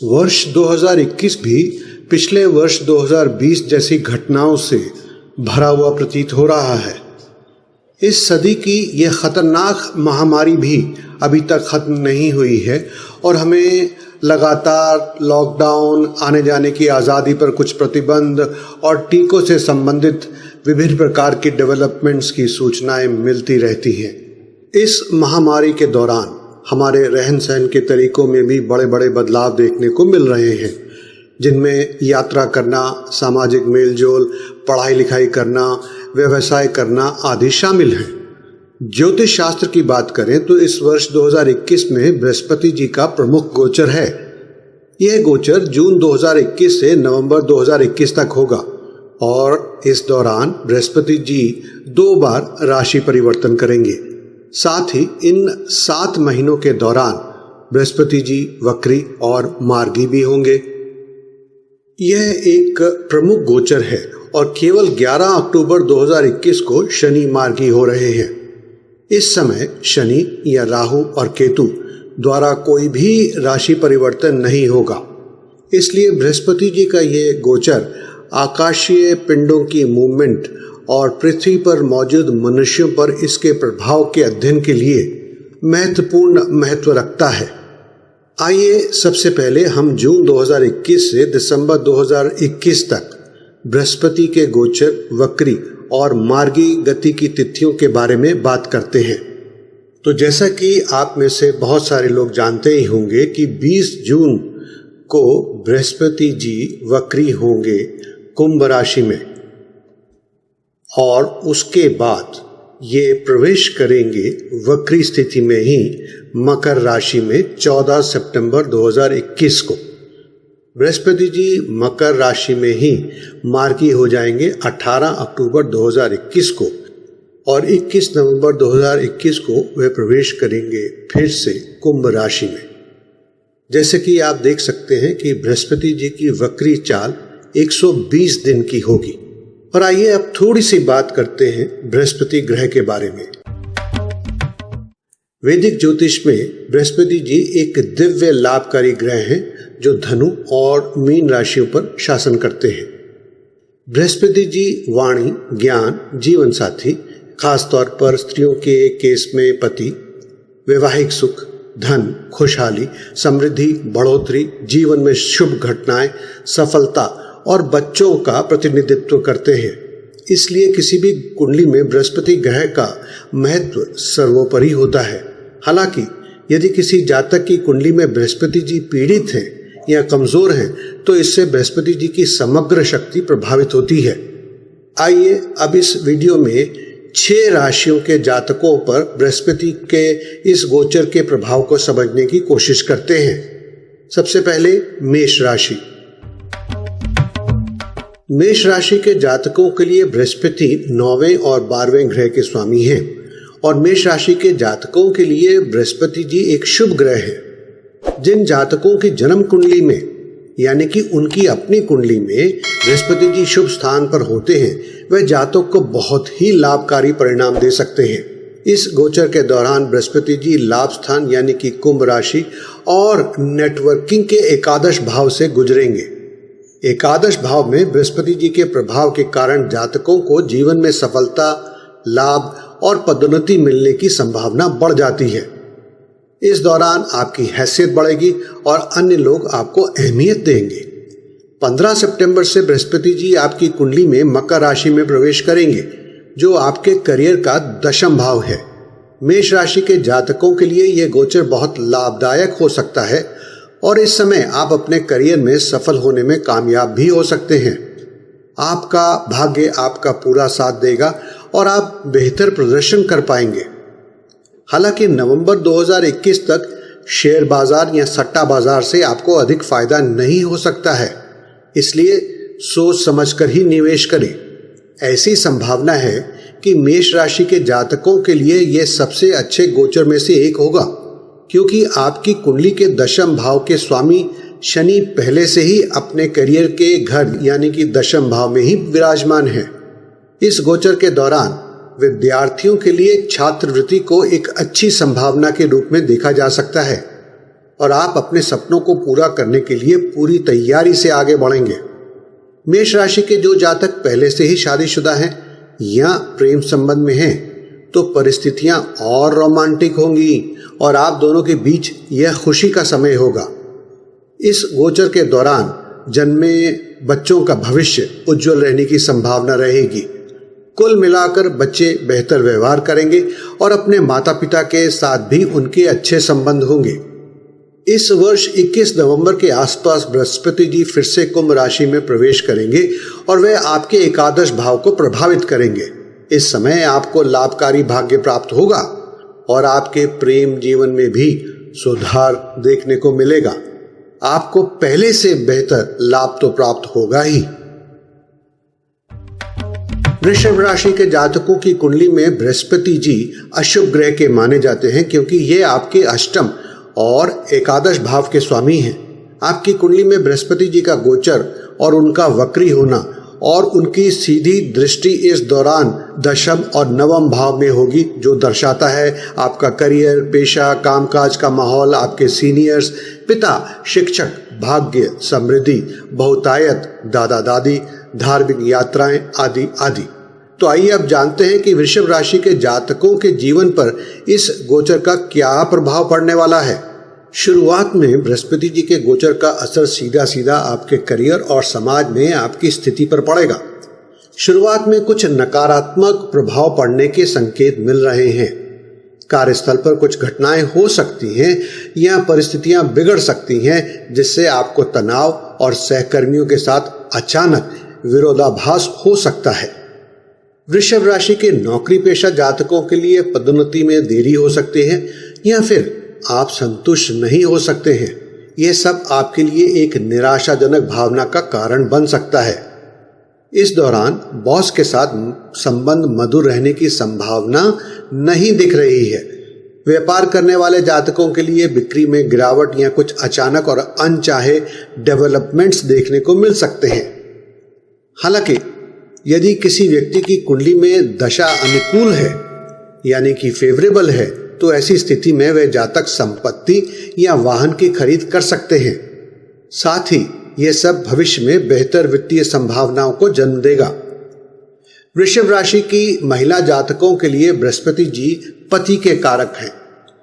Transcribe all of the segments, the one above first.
वर्ष 2021 भी पिछले वर्ष 2020 जैसी घटनाओं से भरा हुआ प्रतीत हो रहा है। इस सदी की यह खतरनाक महामारी भी अभी तक खत्म नहीं हुई है और हमें लगातार लॉकडाउन, आने जाने की आज़ादी पर कुछ प्रतिबंध और टीकों से संबंधित विभिन्न प्रकार की डेवलपमेंट्स की सूचनाएं मिलती रहती हैं। इस महामारी के दौरान हमारे रहन सहन के तरीकों में भी बड़े बड़े बदलाव देखने को मिल रहे हैं, जिनमें यात्रा करना, सामाजिक मेलजोल, पढ़ाई लिखाई करना, व्यवसाय करना आदि शामिल हैं। ज्योतिष शास्त्र की बात करें तो इस वर्ष 2021 में बृहस्पति जी का प्रमुख गोचर है। यह गोचर जून 2021 से नवंबर 2021 तक होगा और इस दौरान बृहस्पति जी 2 बार राशि परिवर्तन करेंगे। साथ ही इन 7 महीनों के दौरान बृहस्पति जी वक्री और मार्गी भी होंगे। यह एक प्रमुख गोचर है और केवल 11 अक्टूबर 2021 को शनि मार्गी हो रहे हैं। इस समय शनि या राहु और केतु द्वारा कोई भी राशि परिवर्तन नहीं होगा। इसलिए बृहस्पति जी का ये गोचर आकाशीय पिंडों की मूवमेंट और पृथ्वी पर मौजूद मनुष्यों पर इसके प्रभाव के अध्ययन के लिए महत्वपूर्ण महत्व रखता है। आइए सबसे पहले हम जून 2021 से दिसंबर 2021 तक बृहस्पति के गोचर, वक्री और मार्गी गति की तिथियों के बारे में बात करते हैं। तो जैसा कि आप में से बहुत सारे लोग जानते ही होंगे कि 20 जून को बृहस्पति जी वक्री होंगे कुंभ राशि में और उसके बाद ये प्रवेश करेंगे वक्री स्थिति में ही मकर राशि में 14 सितंबर 2021 को। बृहस्पति जी मकर राशि में ही मार्गी हो जाएंगे 18 अक्टूबर 2021 को और 21 नवंबर 2021 को वे प्रवेश करेंगे फिर से कुंभ राशि में। जैसे कि आप देख सकते हैं कि बृहस्पति जी की वक्री चाल 120 दिन की होगी। और आइए अब थोड़ी सी बात करते हैं बृहस्पति ग्रह के बारे में। वैदिक ज्योतिष में बृहस्पति जी एक दिव्य लाभकारी ग्रह हैं जो धनु और मीन राशियों पर शासन करते हैं। बृहस्पति जी वाणी, ज्ञान, जीवन साथी, खासतौर पर स्त्रियों के केस में पति, वैवाहिक सुख, धन, खुशहाली, समृद्धि, बढ़ोतरी, जीवन में शुभ घटनाएं, सफलता और बच्चों का प्रतिनिधित्व करते हैं। इसलिए किसी भी कुंडली में बृहस्पति ग्रह का महत्व सर्वोपरि होता है। हालांकि यदि किसी जातक की कुंडली में बृहस्पति जी पीड़ित हैं या कमजोर हैं तो इससे बृहस्पति जी की समग्र शक्ति प्रभावित होती है। आइए अब इस वीडियो में 6 राशियों के जातकों पर बृहस्पति के इस गोचर के प्रभाव को समझने की कोशिश करते हैं। सबसे पहले मेष राशि। मेष राशि के जातकों के लिए बृहस्पति 9वें और 12वें ग्रह के स्वामी हैं और मेष राशि के जातकों के लिए बृहस्पति जी एक शुभ ग्रह है। जिन जातकों की जन्म कुंडली में यानी कि उनकी अपनी कुंडली में बृहस्पति जी शुभ स्थान पर होते हैं वह जातक को बहुत ही लाभकारी परिणाम दे सकते हैं। इस गोचर के दौरान बृहस्पति जी लाभ स्थान यानी कि कुंभ राशि और नेटवर्किंग के एकादश भाव से गुजरेंगे। एकादश भाव में बृहस्पति जी के प्रभाव के कारण जातकों को जीवन में सफलता, लाभ और पदोन्नति मिलने की संभावना बढ़ जाती है। इस दौरान आपकी हैसियत बढ़ेगी और अन्य लोग आपको अहमियत देंगे। 15 सितंबर से बृहस्पति जी आपकी कुंडली में मकर राशि में प्रवेश करेंगे जो आपके करियर का 10म भाव है। मेष राशि के जातकों के लिए यह गोचर बहुत लाभदायक हो सकता है और इस समय आप अपने करियर में सफल होने में कामयाब भी हो सकते हैं। आपका भाग्य आपका पूरा साथ देगा और आप बेहतर प्रदर्शन कर पाएंगे। हालांकि नवंबर 2021 तक शेयर बाजार या सट्टा बाजार से आपको अधिक फायदा नहीं हो सकता है, इसलिए सोच समझकर ही निवेश करें। ऐसी संभावना है कि मेष राशि के जातकों के लिए यह सबसे अच्छे गोचर में से एक होगा क्योंकि आपकी कुंडली के 10म भाव के स्वामी शनि पहले से ही अपने करियर के घर यानी कि 10म भाव में ही विराजमान है। इस गोचर के दौरान विद्यार्थियों के लिए छात्रवृत्ति को एक अच्छी संभावना के रूप में देखा जा सकता है। और आप अपने सपनों को पूरा करने के लिए पूरी तैयारी से आगे बढ़ेंगे। मेष राशि के जो जातक पहले से ही शादीशुदा हैं या प्रेम संबंध में हैं तो परिस्थितियां और रोमांटिक होंगी और आप दोनों के बीच यह खुशी का समय होगा। इस गोचर के दौरान जन्मे बच्चों का भविष्य उज्जवल रहने की संभावना रहेगी। कुल मिलाकर बच्चे बेहतर व्यवहार करेंगे और अपने माता पिता के साथ भी उनके अच्छे संबंध होंगे। इस वर्ष 21 नवंबर के आसपास बृहस्पति जी फिर से कुंभ राशि में प्रवेश करेंगे और वे आपके एकादश भाव को प्रभावित करेंगे। इस समय आपको लाभकारी भाग्य प्राप्त होगा और आपके प्रेम जीवन में भी सुधार देखने को मिलेगा। आपको पहले से बेहतर लाभ तो प्राप्त होगा ही। वृषभ राशि के जातकों की कुंडली में बृहस्पति जी अशुभ ग्रह के माने जाते हैं क्योंकि ये आपके अष्टम और एकादश भाव के स्वामी हैं। आपकी कुंडली में बृहस्पति जी का गोचर और उनका वक्री होना और उनकी सीधी दृष्टि इस दौरान दशम और नवम भाव में होगी, जो दर्शाता है आपका करियर, पेशा, कामकाज का माहौल, आपके सीनियर्स, पिता, शिक्षक, भाग्य, समृद्धि, बहुतायत, दादा दादी, धार्मिक यात्राएं आदि आदि। तो आइए अब जानते हैं कि वृषभ राशि के जातकों के जीवन पर इस गोचर का क्या प्रभाव पड़ने वाला है। शुरुआत में बृहस्पति जी के गोचर का असर सीधा सीधा आपके करियर और समाज में आपकी स्थिति पर पड़ेगा। शुरुआत में कुछ नकारात्मक प्रभाव पड़ने के संकेत मिल रहे हैं। कार्यस्थल पर कुछ घटनाएं हो सकती हैं या परिस्थितियां बिगड़ सकती हैं जिससे आपको तनाव और सहकर्मियों के साथ अचानक विरोधाभास हो सकता है। वृषभ राशि के नौकरी पेशा जातकों के लिए पदोन्नति में देरी हो सकती है या फिर आप संतुष्ट नहीं हो सकते हैं। यह सब आपके लिए एक निराशाजनक भावना का कारण बन सकता है। इस दौरान बॉस के साथ संबंध मधुर रहने की संभावना नहीं दिख रही है। व्यापार करने वाले जातकों के लिए बिक्री में गिरावट या कुछ अचानक और अनचाहे डेवलपमेंट्स देखने को मिल सकते हैं। हालांकि यदि किसी व्यक्ति की कुंडली में दशा अनुकूल है यानी कि फेवरेबल है तो ऐसी स्थिति में वह जातक संपत्ति या वाहन की खरीद कर सकते हैं। साथ ही यह सब भविष्य में बेहतर वित्तीय संभावनाओं को जन्म देगा। वृषभ राशि की महिला जातकों के लिए बृहस्पति जी पति के कारक हैं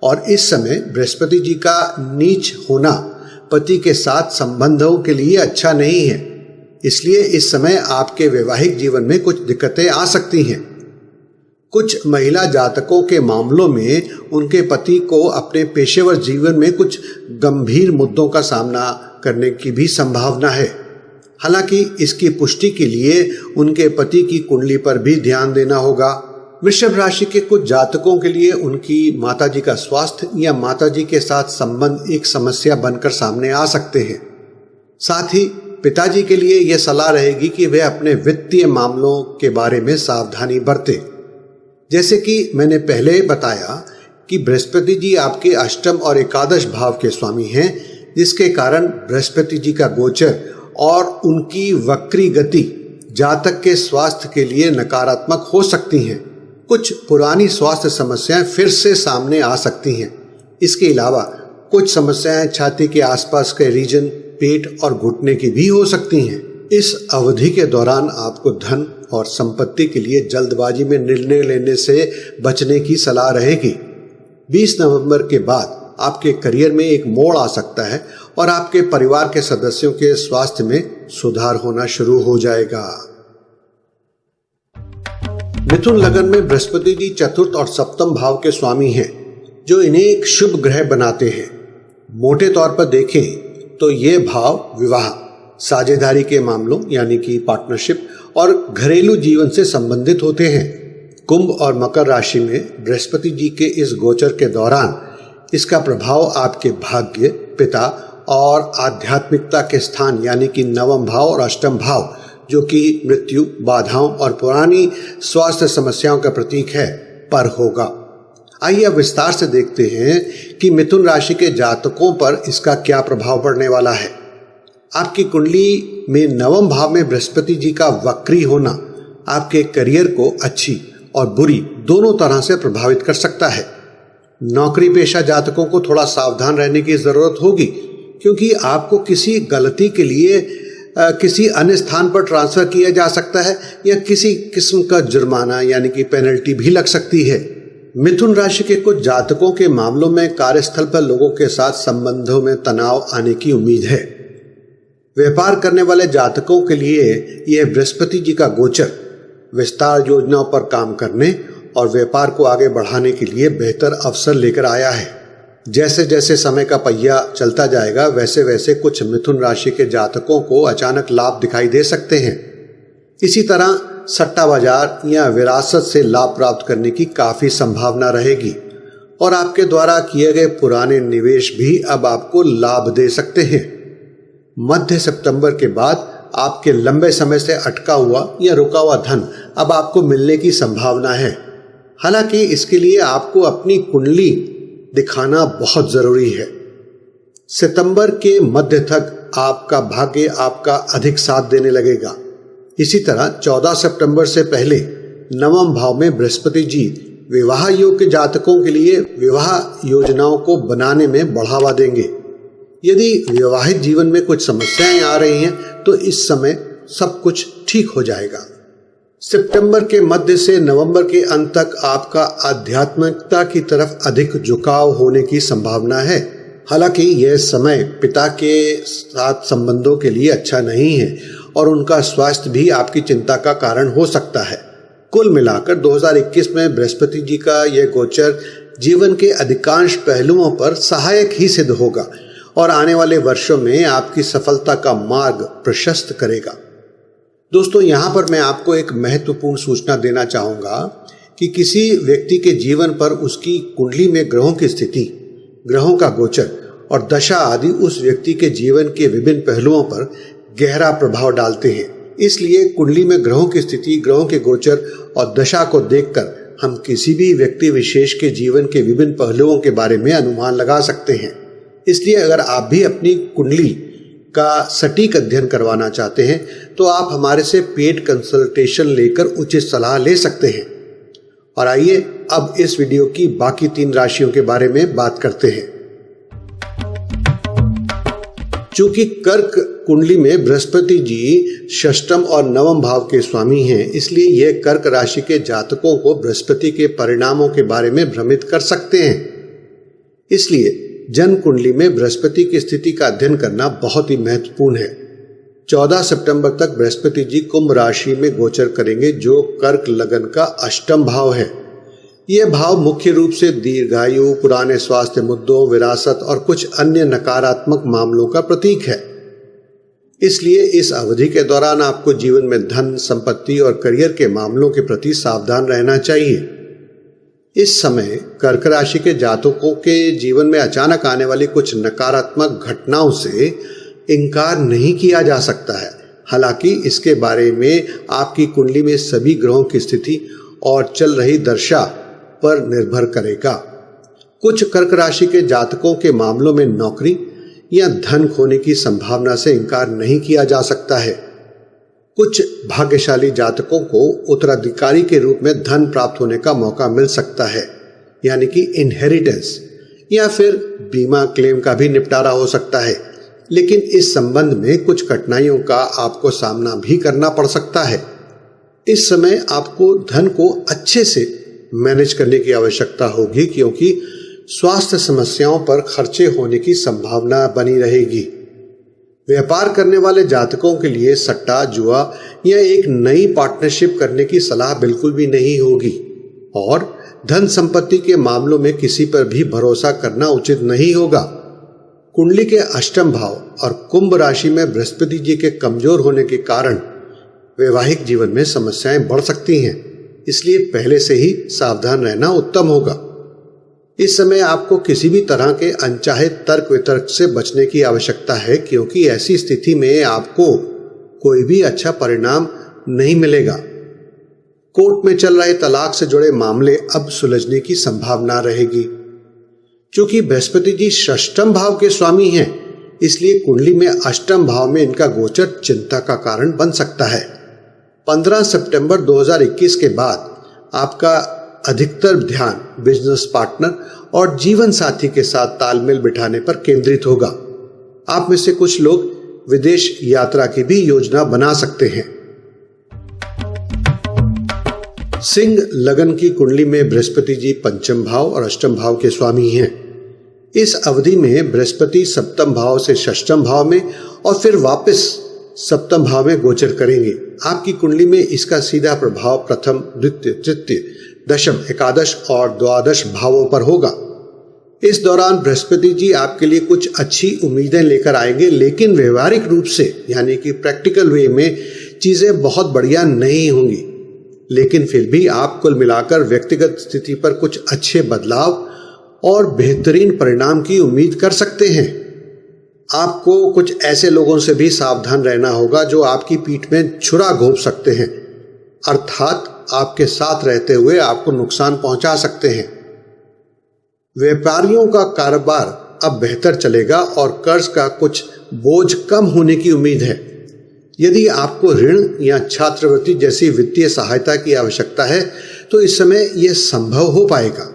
और इस समय बृहस्पति जी का नीच होना पति के साथ संबंधों के लिए अच्छा नहीं है। इसलिए इस समय आपके वैवाहिक जीवन में कुछ दिक्कतें आ सकती हैं। कुछ महिला जातकों के मामलों में उनके पति को अपने पेशेवर जीवन में कुछ गंभीर मुद्दों का सामना करने की भी संभावना है। हालांकि इसकी पुष्टि के लिए उनके पति की कुंडली पर भी ध्यान देना होगा। वृषभ राशि के कुछ जातकों के लिए उनकी माताजी का स्वास्थ्य या माताजी के साथ संबंध एक समस्या बनकर सामने आ सकते हैं। साथ ही पिताजी के लिए यह सलाह रहेगी कि वे अपने वित्तीय मामलों के बारे में सावधानी बरतें। जैसे कि मैंने पहले बताया कि बृहस्पति जी आपके अष्टम और एकादश भाव के स्वामी हैं, जिसके कारण बृहस्पति जी का गोचर और उनकी वक्री गति जातक के स्वास्थ्य के लिए नकारात्मक हो सकती हैं। कुछ पुरानी स्वास्थ्य समस्याएं फिर से सामने आ सकती हैं। इसके अलावा कुछ समस्याएं छाती के आसपास के रीजन, पेट और घुटने की भी हो सकती हैं। इस अवधि के दौरान आपको धन और संपत्ति के लिए जल्दबाजी में निर्णय लेने से बचने की सलाह रहेगी। 20 नवंबर के बाद आपके करियर में एक मोड़ आ सकता है और आपके परिवार के सदस्यों के स्वास्थ्य में सुधार होना शुरू हो जाएगा। मिथुन लगन में बृहस्पति जी चतुर्थ और सप्तम भाव के स्वामी हैं, जो इन्हें एक शुभ ग्रह बनाते हैं। मोटे तौर पर देखें तो ये भाव विवाह, साझेदारी के मामलों यानी कि पार्टनरशिप और घरेलू जीवन से संबंधित होते हैं। कुंभ और मकर राशि में बृहस्पति जी के इस गोचर के दौरान इसका प्रभाव आपके भाग्य, पिता और आध्यात्मिकता के स्थान यानी कि नवम भाव और अष्टम भाव, जो कि मृत्यु, बाधाओं और पुरानी स्वास्थ्य समस्याओं का प्रतीक है, पर होगा। आइए अब विस्तार से देखते हैं कि मिथुन राशि के जातकों पर इसका क्या प्रभाव पड़ने वाला है। आपकी कुंडली में नवम भाव में बृहस्पति जी का वक्री होना आपके करियर को अच्छी और बुरी दोनों तरह से प्रभावित कर सकता है। नौकरी पेशा जातकों को थोड़ा सावधान रहने की ज़रूरत होगी, क्योंकि आपको किसी गलती के लिए किसी अन्य स्थान पर ट्रांसफ़र किया जा सकता है या किसी किस्म का जुर्माना यानी कि पेनल्टी भी लग सकती है। मिथुन राशि के कुछ जातकों के मामलों में कार्यस्थल पर लोगों के साथ संबंधों में तनाव आने की उम्मीद है। व्यापार करने वाले जातकों के लिए यह बृहस्पति जी का गोचर विस्तार योजनाओं पर काम करने और व्यापार को आगे बढ़ाने के लिए बेहतर अवसर लेकर आया है। जैसे जैसे समय का पहिया चलता जाएगा वैसे वैसे कुछ मिथुन राशि के जातकों को अचानक लाभ दिखाई दे सकते हैं। इसी तरह सट्टा बाजार या विरासत से लाभ प्राप्त करने की काफ़ी संभावना रहेगी और आपके द्वारा किए गए पुराने निवेश भी अब आपको लाभ दे सकते हैं। मध्य सितंबर के बाद आपके लंबे समय से अटका हुआ या रुका हुआ धन अब आपको मिलने की संभावना है। हालांकि इसके लिए आपको अपनी कुंडली दिखाना बहुत ज़रूरी है। सितंबर के मध्य तक आपका भाग्य आपका अधिक साथ देने लगेगा। इसी तरह 14 सितंबर से पहले नवम भाव में बृहस्पति जी विवाह योग के जातकों के लिए विवाह योजनाओं को बनाने में बढ़ावा देंगे। यदि विवाहित जीवन में कुछ समस्याएं आ रही हैं तो इस समय सब कुछ ठीक हो जाएगा। सितंबर के मध्य से नवंबर के अंत तक आपका आध्यात्मिकता की तरफ अधिक झुकाव होने की संभावना है। हालांकि यह समय पिता के साथ संबंधों के लिए अच्छा नहीं है और उनका स्वास्थ्य भी आपकी चिंता का कारण हो सकता है। कुल मिलाकर 2021 में बृहस्पति जी का यह गोचर जीवन के अधिकांश पहलुओं पर सहायक ही सिद्ध होगा और आने वाले वर्षों में आपकी सफलता का मार्ग प्रशस्त करेगा। दोस्तों, यहाँ पर मैं आपको एक महत्वपूर्ण सूचना देना चाहूँगा कि किसी व्यक्ति के जीवन पर उसकी कुंडली में ग्रहों की स्थिति, ग्रहों का गोचर और दशा आदि उस व्यक्ति के जीवन के विभिन्न पहलुओं पर गहरा प्रभाव डालते हैं। इसलिए कुंडली में ग्रहों की स्थिति, ग्रहों के गोचर और दशा को देखकर हम किसी भी व्यक्ति विशेष के जीवन के विभिन्न पहलुओं के बारे में अनुमान लगा सकते हैं। इसलिए अगर आप भी अपनी कुंडली का सटीक अध्ययन करवाना चाहते हैं तो आप हमारे से पेड कंसल्टेशन लेकर उचित सलाह ले सकते हैं। और आइए अब इस वीडियो की बाकी 3 राशियों के बारे में बात करते हैं। चूंकि कर्क कुंडली में बृहस्पति जी षष्ठम और नवम भाव के स्वामी हैं, इसलिए यह कर्क राशि के जातकों को बृहस्पति के परिणामों के बारे में भ्रमित कर सकते हैं। इसलिए जन्म कुंडली में बृहस्पति की स्थिति का अध्ययन करना बहुत ही महत्वपूर्ण है। 14 सितंबर तक बृहस्पति जी कुंभ राशि में गोचर करेंगे, जो कर्क लगन का अष्टम भाव है। यह भाव मुख्य रूप से दीर्घायु, पुराने स्वास्थ्य मुद्दों, विरासत और कुछ अन्य नकारात्मक मामलों का प्रतीक है। इसलिए इस अवधि के दौरान आपको जीवन में धन, संपत्ति और करियर के मामलों के प्रति सावधान रहना चाहिए। इस समय कर्क राशि के जातकों के जीवन में अचानक आने वाली कुछ नकारात्मक घटनाओं से इनकार नहीं किया जा सकता है। हालांकि इसके बारे में आपकी कुंडली में सभी ग्रहों की स्थिति और चल रही दशा पर निर्भर करेगा। कुछ कर्क राशि के जातकों के मामलों में नौकरी या धन खोने की संभावना से इनकार नहीं किया जा सकता है। कुछ भाग्यशाली जातकों को उत्तराधिकारी के रूप में धन प्राप्त होने का मौका मिल सकता है, यानी कि इनहेरिटेंस, या फिर बीमा क्लेम का भी निपटारा हो सकता है। लेकिन इस संबंध में कुछ कठिनाइयों का आपको सामना भी करना पड़ सकता है। इस समय आपको धन को अच्छे से मैनेज करने की आवश्यकता होगी, क्योंकि स्वास्थ्य समस्याओं पर खर्चे होने की संभावना बनी रहेगी। व्यापार करने वाले जातकों के लिए सट्टा, जुआ या एक नई पार्टनरशिप करने की सलाह बिल्कुल भी नहीं होगी और धन संपत्ति के मामलों में किसी पर भी भरोसा करना उचित नहीं होगा। कुंडली के अष्टम भाव और कुंभ राशि में बृहस्पति जी के कमजोर होने के कारण वैवाहिक जीवन में समस्याएं बढ़ सकती हैं। इसलिए पहले से ही सावधान रहना उत्तम होगा। इस समय आपको किसी भी तरह के अनचाहे तर्क वितर्क से बचने की आवश्यकता है, क्योंकि ऐसी स्थिति में आपको कोई भी अच्छा परिणाम नहीं मिलेगा। कोर्ट में चल रहे तलाक से जुड़े मामले अब सुलझने की संभावना रहेगी। क्योंकि बृहस्पति जी षष्ठम भाव के स्वामी हैं, इसलिए कुंडली में अष्टम भाव में इनका गोचर चिंता का कारण बन सकता है। 15 सितंबर 2021 के बाद आपका अधिकतर ध्यान बिजनेस पार्टनर और जीवन साथी के साथ तालमेल बिठाने पर केंद्रित होगा। आप में से कुछ लोग विदेश यात्रा की भी योजना बना सकते हैं। सिंह लगन की कुंडली में बृहस्पति जी पंचम भाव और अष्टम भाव के स्वामी हैं। इस अवधि में बृहस्पति सप्तम भाव से षष्ठम भाव में और फिर वापस सप्तम भाव में गोचर करेंगे। आपकी कुंडली में इसका सीधा प्रभाव प्रथम, द्वितीय, तृतीय, दशम, एकादश और द्वादश भावों पर होगा। इस दौरान बृहस्पति जी आपके लिए कुछ अच्छी उम्मीदें लेकर आएंगे, लेकिन व्यवहारिक रूप से यानी कि प्रैक्टिकल वे में चीजें बहुत बढ़िया नहीं होंगी। लेकिन फिर भी आप कुल मिलाकर व्यक्तिगत स्थिति पर कुछ अच्छे बदलाव और बेहतरीन परिणाम की उम्मीद कर सकते हैं। आपको कुछ ऐसे लोगों से भी सावधान रहना होगा जो आपकी पीठ में छुरा घोंप सकते हैं, अर्थात आपके साथ रहते हुए आपको नुकसान पहुंचा सकते हैं। व्यापारियों का कारोबार अब बेहतर चलेगा और कर्ज का कुछ बोझ कम होने की उम्मीद है। यदि आपको ऋण या छात्रवृत्ति जैसी वित्तीय सहायता की आवश्यकता है तो इस समय यह संभव हो पाएगा।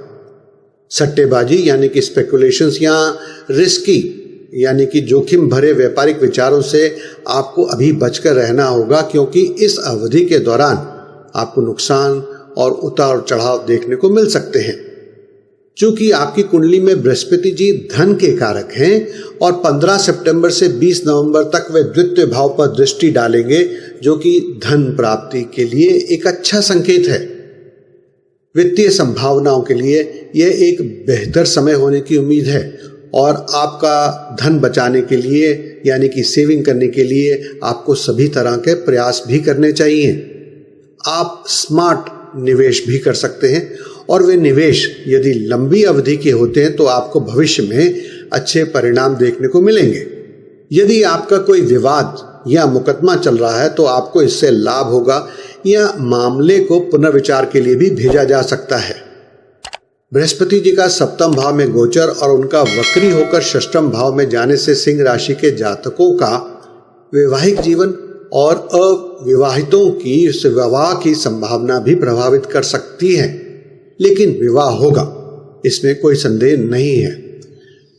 सट्टेबाजी यानी कि स्पेकुलेशंस या रिस्की यानी कि जोखिम भरे व्यापारिक विचारों से आपको अभी बचकर रहना होगा, क्योंकि इस अवधि के दौरान आपको नुकसान और उतार चढ़ाव देखने को मिल सकते हैं। चूंकि आपकी कुंडली में बृहस्पति जी धन के कारक हैं और 15 सितंबर से 20 नवंबर तक वे द्वितीय भाव पर दृष्टि डालेंगे, जो कि धन प्राप्ति के लिए एक अच्छा संकेत है। वित्तीय संभावनाओं के लिए यह एक बेहतर समय होने की उम्मीद है और आपका धन बचाने के लिए यानी कि सेविंग करने के लिए आपको सभी तरह के प्रयास भी करने चाहिए। आप स्मार्ट निवेश भी कर सकते हैं और वे निवेश यदि लंबी अवधि के होते हैं तो आपको भविष्य में अच्छे परिणाम देखने को मिलेंगे। यदि आपका कोई विवाद या मुकदमा चल रहा है तो आपको इससे लाभ होगा या मामले को पुनर्विचार के लिए भी भेजा जा सकता है। बृहस्पति जी का सप्तम भाव में गोचर और उनका वक्री होकर षष्ठम भाव में जाने से सिंह राशि के जातकों का वैवाहिक जीवन और अविवाहितों की विवाह की संभावना भी प्रभावित कर सकती है, लेकिन विवाह होगा, इसमें कोई संदेह नहीं है।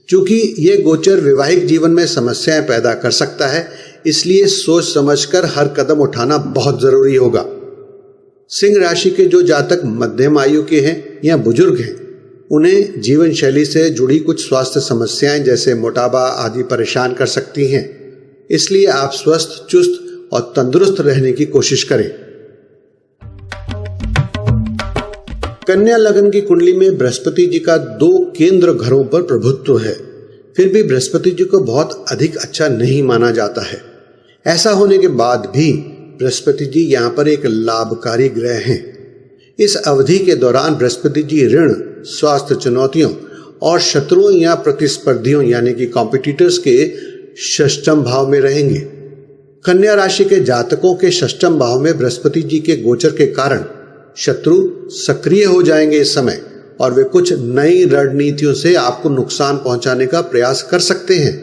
चूंकि यह गोचर वैवाहिक जीवन में समस्याएं पैदा कर सकता है, इसलिए सोच समझकर हर कदम उठाना बहुत जरूरी होगा। सिंह राशि के जो जातक मध्यम आयु के हैं या बुजुर्ग हैं, उन्हें जीवन शैली से जुड़ी कुछ स्वास्थ्य समस्याएं जैसे मोटापा आदि परेशान कर सकती हैं। इसलिए आप स्वस्थ, चुस्त और तंदुरुस्त रहने की कोशिश करें। कन्या लगन की कुंडली में बृहस्पति जी का 2 केंद्र घरों पर प्रभुत्व है, फिर भी बृहस्पति जी को बहुत अधिक अच्छा नहीं माना जाता है। ऐसा होने के बाद भी बृहस्पति जी यहाँ पर एक लाभकारी ग्रह हैं। इस अवधि के दौरान बृहस्पति जी ऋण, स्वास्थ्य चुनौतियों और शत्रुओं या प्रतिस्पर्धियों यानी कि कॉम्पिटिटर्स के षष्ठम भाव में रहेंगे। कन्या राशि के जातकों के षष्ठम भाव में बृहस्पति जी के गोचर के कारण शत्रु सक्रिय हो जाएंगे इस समय और वे कुछ नई रणनीतियों से आपको नुकसान पहुंचाने का प्रयास कर सकते हैं।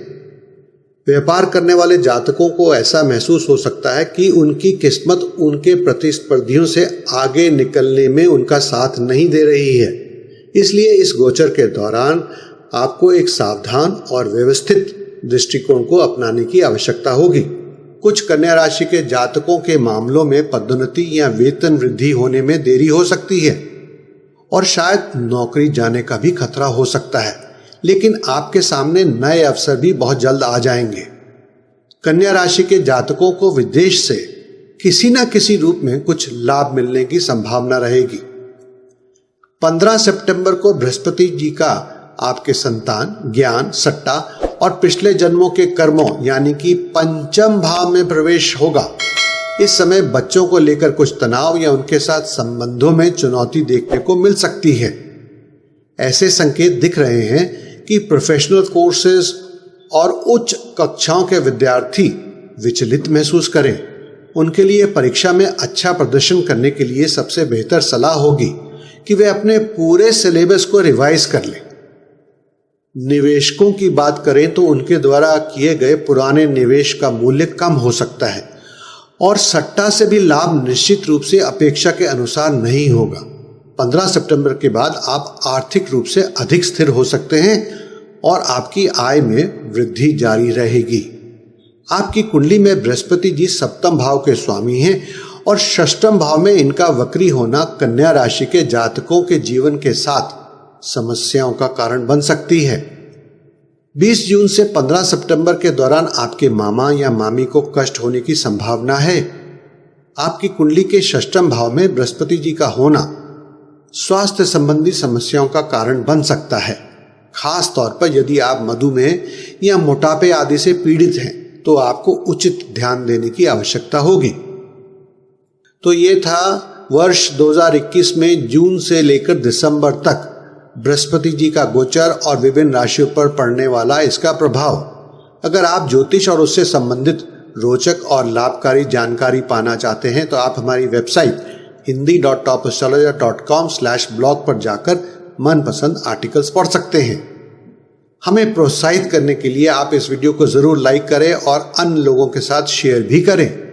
व्यापार करने वाले जातकों को ऐसा महसूस हो सकता है कि उनकी किस्मत उनके प्रतिस्पर्धियों से आगे निकलने में उनका साथ नहीं दे रही है। इसलिए इस गोचर के दौरान आपको एक सावधान और व्यवस्थित दृष्टिकोण को अपनाने की आवश्यकता होगी। कुछ कन्या राशि के जातकों के मामलों में पदोन्नति या वेतन वृद्धि होने में देरी हो सकती है और शायद नौकरी जाने का भी खतरा हो सकता है, लेकिन आपके सामने नए अवसर भी बहुत जल्द आ जाएंगे। कन्या राशि के जातकों को विदेश से किसी न किसी रूप में कुछ लाभ मिलने की संभावना रहेगी। 15 सितंबर को बृहस्पति जी का आपके संतान, ज्ञान, सट्टा और पिछले जन्मों के कर्मों यानी कि पंचम भाव में प्रवेश होगा। इस समय बच्चों को लेकर कुछ तनाव या उनके साथ संबंधों में चुनौती देखने को मिल सकती है। ऐसे संकेत दिख रहे हैं कि प्रोफेशनल कोर्सेज और उच्च कक्षाओं के विद्यार्थी विचलित महसूस करें। उनके लिए परीक्षा में अच्छा प्रदर्शन करने के लिए सबसे बेहतर सलाह होगी कि वे अपने पूरे सिलेबस को रिवाइज कर लें। निवेशकों की बात करें तो उनके द्वारा किए गए पुराने निवेश का मूल्य कम हो सकता है और सट्टा से भी लाभ निश्चित रूप से अपेक्षा के अनुसार नहीं होगा। 15 सितंबर के बाद आप आर्थिक रूप से अधिक स्थिर हो सकते हैं और आपकी आय में वृद्धि जारी रहेगी। आपकी कुंडली में बृहस्पति जी सप्तम भाव के स्वामी हैं और षष्ठम भाव में इनका वक्री होना कन्या राशि के जातकों के जीवन के साथ समस्याओं का कारण बन सकती है। 20 जून से 15 सितंबर के दौरान आपके मामा या मामी को कष्ट होने की संभावना है। आपकी कुंडली के षष्ठम भाव में बृहस्पति जी का होना स्वास्थ्य संबंधी समस्याओं का कारण बन सकता है। खास तौर पर यदि आप मधुमेह या मोटापे आदि से पीड़ित हैं तो आपको उचित ध्यान देने की आवश्यकता होगी। तो ये था वर्ष 2021 में जून से लेकर दिसंबर तक बृहस्पति जी का गोचर और विभिन्न राशियों पर पड़ने वाला इसका प्रभाव। अगर आप ज्योतिष और उससे संबंधित रोचक और लाभकारी जानकारी पाना चाहते हैं तो आप हमारी वेबसाइट hindi.topastrologer.com/blog पर जाकर मनपसंद आर्टिकल्स पढ़ सकते हैं। हमें प्रोत्साहित करने के लिए आप इस वीडियो को जरूर लाइक करें और अन्य लोगों के साथ शेयर भी करें।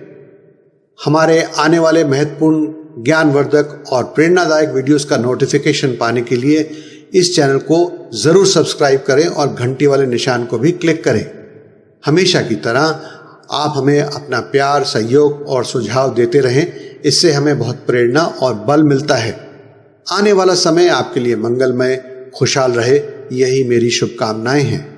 हमारे आने वाले महत्वपूर्ण ज्ञानवर्धक और प्रेरणादायक वीडियोस का नोटिफिकेशन पाने के लिए इस चैनल को जरूर सब्सक्राइब करें और घंटी वाले निशान को भी क्लिक करें। हमेशा की तरह आप हमें अपना प्यार, सहयोग और सुझाव देते रहें, इससे हमें बहुत प्रेरणा और बल मिलता है। आने वाला समय आपके लिए मंगलमय, खुशहाल रहे, यही मेरी शुभकामनाएं हैं।